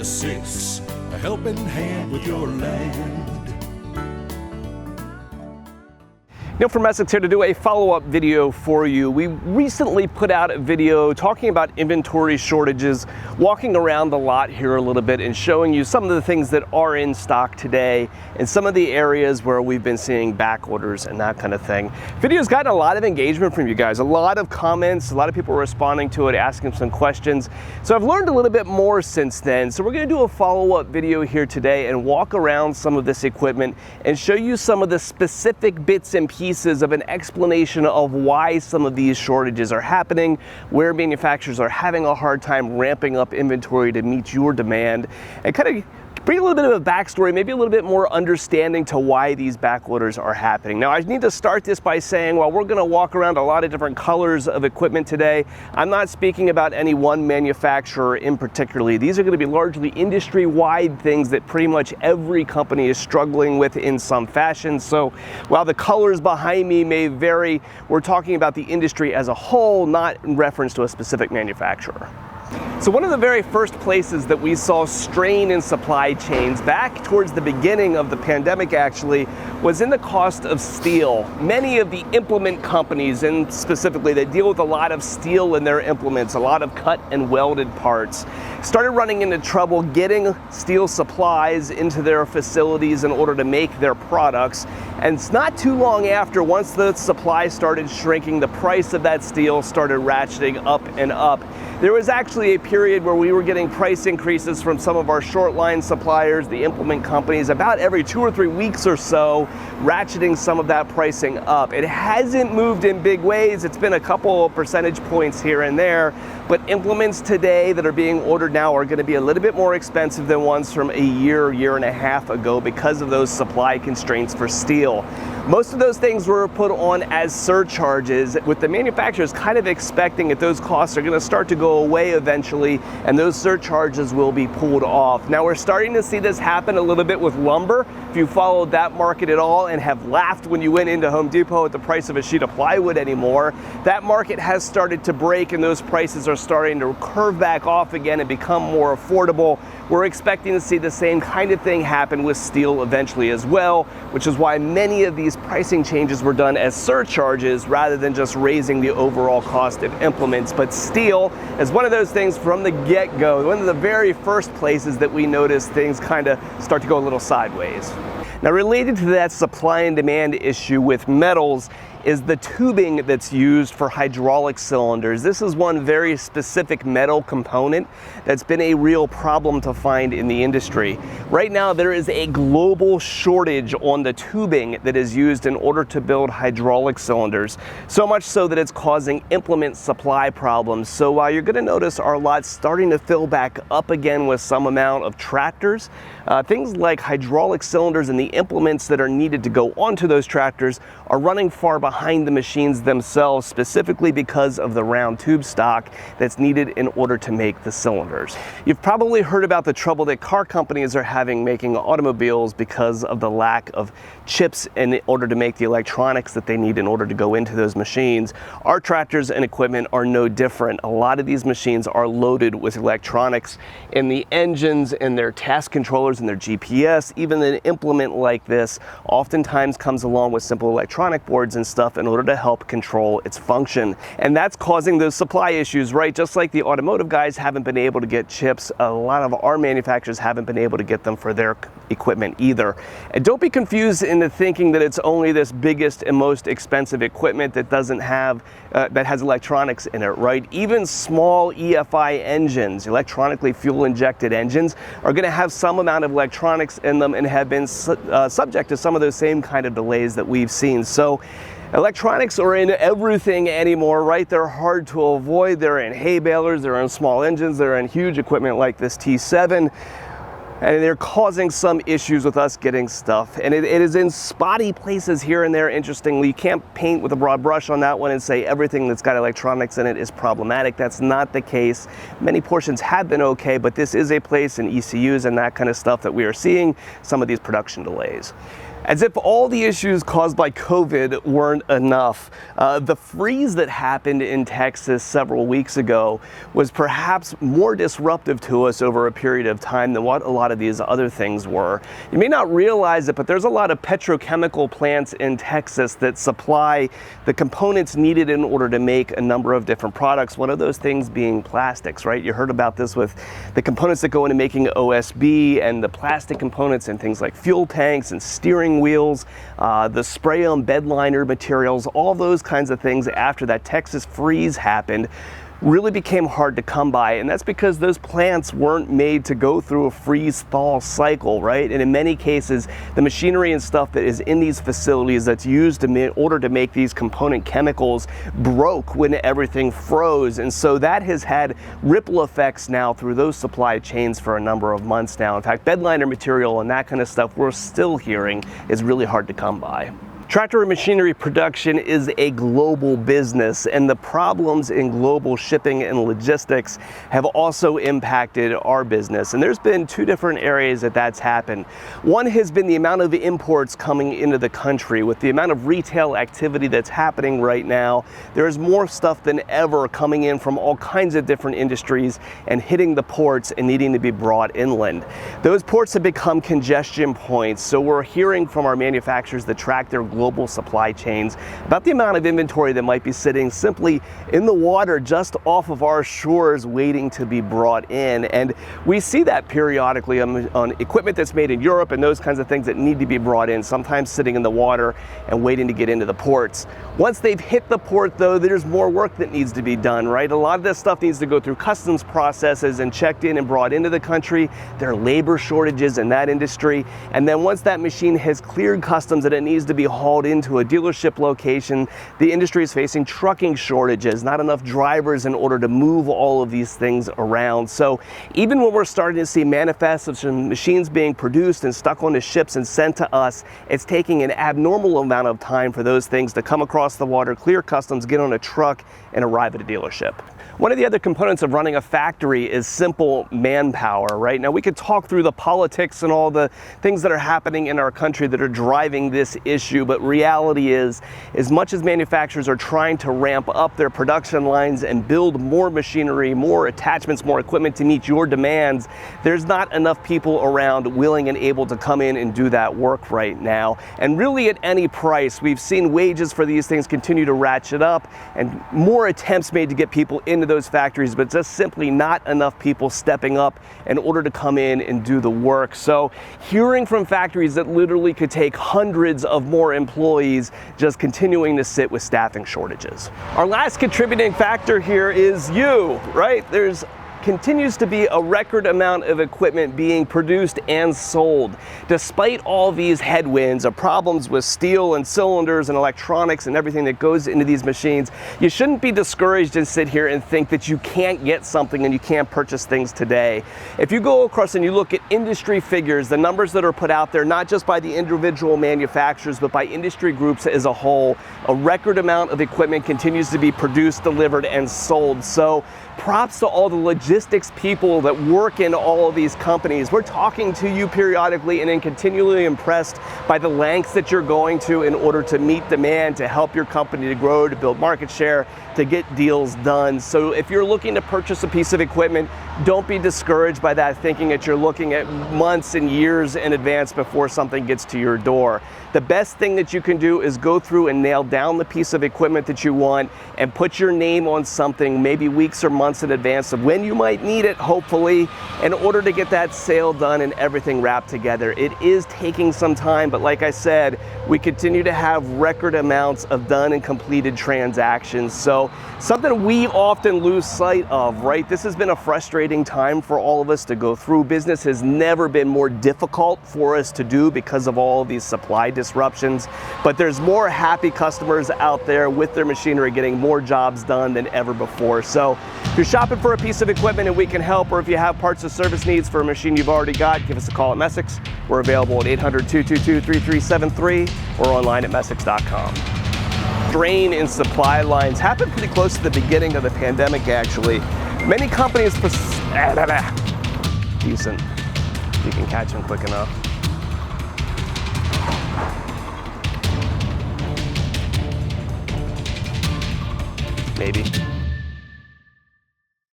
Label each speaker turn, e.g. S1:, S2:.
S1: to 6, a helping hand with your land.
S2: Neil from Essex here to do a follow-up video for you. We recently put out a video talking about inventory shortages, walking around the lot here a little bit and showing you some of the things that are in stock today and some of the areas where we've been seeing back orders and that kind of thing. Video's gotten a lot of engagement from you guys, a lot of comments, a lot of people responding to it, asking some questions. So I've learned a little bit more since then. So we're gonna do a follow-up video here today and walk around some of this equipment and show you some of the specific bits and pieces of an explanation of why some of these shortages are happening, where manufacturers are having a hard time ramping up inventory to meet your demand, and kind of bring a little bit of a backstory, maybe a little bit more understanding to why these back orders are happening. Now, I need to start this by saying, while we're gonna walk around a lot of different colors of equipment today, I'm not speaking about any one manufacturer in particular. These are gonna be largely industry-wide things that pretty much every company is struggling with in some fashion. So while the colors behind me may vary, we're talking about the industry as a whole, not in reference to a specific manufacturer. So one of the very first places that we saw strain in supply chains back towards the beginning of the pandemic actually was in the cost of steel. Many of the implement companies, and specifically that deal with a lot of steel in their implements, a lot of cut and welded parts, started running into trouble getting steel supplies into their facilities in order to make their products. And it's not too long after, once the supply started shrinking, the price of that steel started ratcheting up and up. There was actually a period where we were getting price increases from some of our short line suppliers, the implement companies, about every 2 or 3 weeks or so, ratcheting some of that pricing up. It hasn't moved in big ways. It's been a couple of percentage points here and there, but implements today that are being ordered now are going to be a little bit more expensive than ones from a year and a half ago because of those supply constraints for steel. Most of those things were put on as surcharges, with the manufacturers kind of expecting that those costs are going to start to go away eventually and those surcharges will be pulled off. Now we're starting to see this happen a little bit with lumber. If you followed that market at all and have laughed when you went into Home Depot at the price of a sheet of plywood anymore, that market has started to break and those prices are starting to curve back off again and become more affordable. We're expecting to see the same kind of thing happen with steel eventually as well, which is why many of these pricing changes were done as surcharges rather than just raising the overall cost of implements. But steel is one of those things from the get-go, one of the very first places that we notice things kind of start to go a little sideways. Now, related to that supply and demand issue with metals is the tubing that's used for hydraulic cylinders. This is one very specific metal component that's been a real problem to find in the industry. Right now, there is a global shortage on the tubing that is used in order to build hydraulic cylinders, so much so that it's causing implement supply problems. So while you're gonna notice our lots starting to fill back up again with some amount of tractors, things like hydraulic cylinders and the implements that are needed to go onto those tractors are running far behind the machines themselves, specifically because of the round tube stock that's needed in order to make the cylinders. You've probably heard about the trouble that car companies are having making automobiles because of the lack of chips in order to make the electronics that they need in order to go into those machines. Our tractors and equipment are no different. A lot of these machines are loaded with electronics in the engines, in their task controllers, in their GPS. Even an implement like this oftentimes comes along with simple electronic boards and stuff in order to help control its function. And that's causing those supply issues, right? Just like the automotive guys haven't been able to get chips, a lot of our manufacturers haven't been able to get them for their equipment either. And don't be confused into thinking that it's only this biggest and most expensive equipment that doesn't have, that has electronics in it, right? Even small EFI engines, electronically fuel injected engines, are gonna have some amount of electronics in them and have been subject to some of those same kind of delays that we've seen. So electronics are in everything anymore, right? They're hard to avoid. They're in hay balers, they're in small engines, they're in huge equipment like this T7. And they're causing some issues with us getting stuff. And it is in spotty places here and there, interestingly. You can't paint with a broad brush on that one and say everything that's got electronics in it is problematic. That's not the case. Many portions have been okay, but this is a place in ECUs and that kind of stuff that we are seeing some of these production delays. As if all the issues caused by COVID weren't enough, the freeze that happened in Texas several weeks ago was perhaps more disruptive to us over a period of time than what a lot of these other things were. You may not realize it, but there's a lot of petrochemical plants in Texas that supply the components needed in order to make a number of different products. One of those things being plastics, right? You heard about this with the components that go into making OSB and the plastic components and things like fuel tanks and steering wheels, the spray-on bed liner materials, all those kinds of things after that Texas freeze happened really became hard to come by, and that's because those plants weren't made to go through a freeze-thaw cycle, right? And in many cases, the machinery and stuff that is in these facilities that's used in order to make these component chemicals broke when everything froze, and so that has had ripple effects now through those supply chains for a number of months now. In fact, bed liner material and that kind of stuff we're still hearing is really hard to come by. Tractor and machinery production is a global business, and the problems in global shipping and logistics have also impacted our business. And there's been two different areas that's happened. One has been the amount of imports coming into the country. With the amount of retail activity that's happening right now, there's more stuff than ever coming in from all kinds of different industries and hitting the ports and needing to be brought inland. Those ports have become congestion points, so we're hearing from our manufacturers that track their global supply chains about the amount of inventory that might be sitting simply in the water just off of our shores waiting to be brought in. And we see that periodically on equipment that's made in Europe and those kinds of things that need to be brought in, sometimes sitting in the water and waiting to get into the ports. Once they've hit the port, though, there's more work that needs to be done, right? A lot of this stuff needs to go through customs processes and checked in and brought into the country. There are labor shortages in that industry. And then once that machine has cleared customs and it needs to be hauled into a dealership location, the industry is facing trucking shortages, not enough drivers in order to move all of these things around. So even when we're starting to see manifests of some machines being produced and stuck onto ships and sent to us, it's taking an abnormal amount of time for those things to come across the water, clear customs, get on a truck, and arrive at a dealership. One of the other components of running a factory is simple manpower, right? Now we could talk through the politics and all the things that are happening in our country that are driving this issue, but reality is, as much as manufacturers are trying to ramp up their production lines and build more machinery, more attachments, more equipment to meet your demands, there's not enough people around willing and able to come in and do that work right now. And really at any price, we've seen wages for these things continue to ratchet up and more attempts made to get people into those factories, but just simply not enough people stepping up in order to come in and do the work. So hearing from factories that literally could take hundreds of more employees just continuing to sit with staffing shortages. Our last contributing factor here is you, right? There's continues to be a record amount of equipment being produced and sold. Despite all these headwinds of problems with steel and cylinders and electronics and everything that goes into these machines, you shouldn't be discouraged and sit here and think that you can't get something and you can't purchase things today. If you go across and you look at industry figures, the numbers that are put out there, not just by the individual manufacturers, but by industry groups as a whole, a record amount of equipment continues to be produced, delivered, and sold. So props to all the logistics people that work in all of these companies. We're talking to you periodically and then continually impressed by the lengths that you're going to in order to meet demand, to help your company to grow, to build market share, to get deals done. So if you're looking to purchase a piece of equipment, don't be discouraged by that, thinking that you're looking at months and years in advance before something gets to your door. The best thing that you can do is go through and nail down the piece of equipment that you want and put your name on something, maybe weeks or months in advance of when you might need it, hopefully, in order to get that sale done and everything wrapped together. It is taking some time, but like I said, we continue to have record amounts of done and completed transactions. So something we often lose sight of, right? This has been a frustrating time for all of us to go through. Business has never been more difficult for us to do because of all of these supply disruptions, but there's more happy customers out there with their machinery getting more jobs done than ever before. So if you're shopping for a piece of equipment and we can help, or if you have parts or service needs for a machine you've already got, give us a call at Messick's. We're available at 800-222-3373 or online at Messick's.com. Strain in supply lines happened pretty close to the beginning of the pandemic, actually. Many companies, decent, you can catch them quick enough. maybe.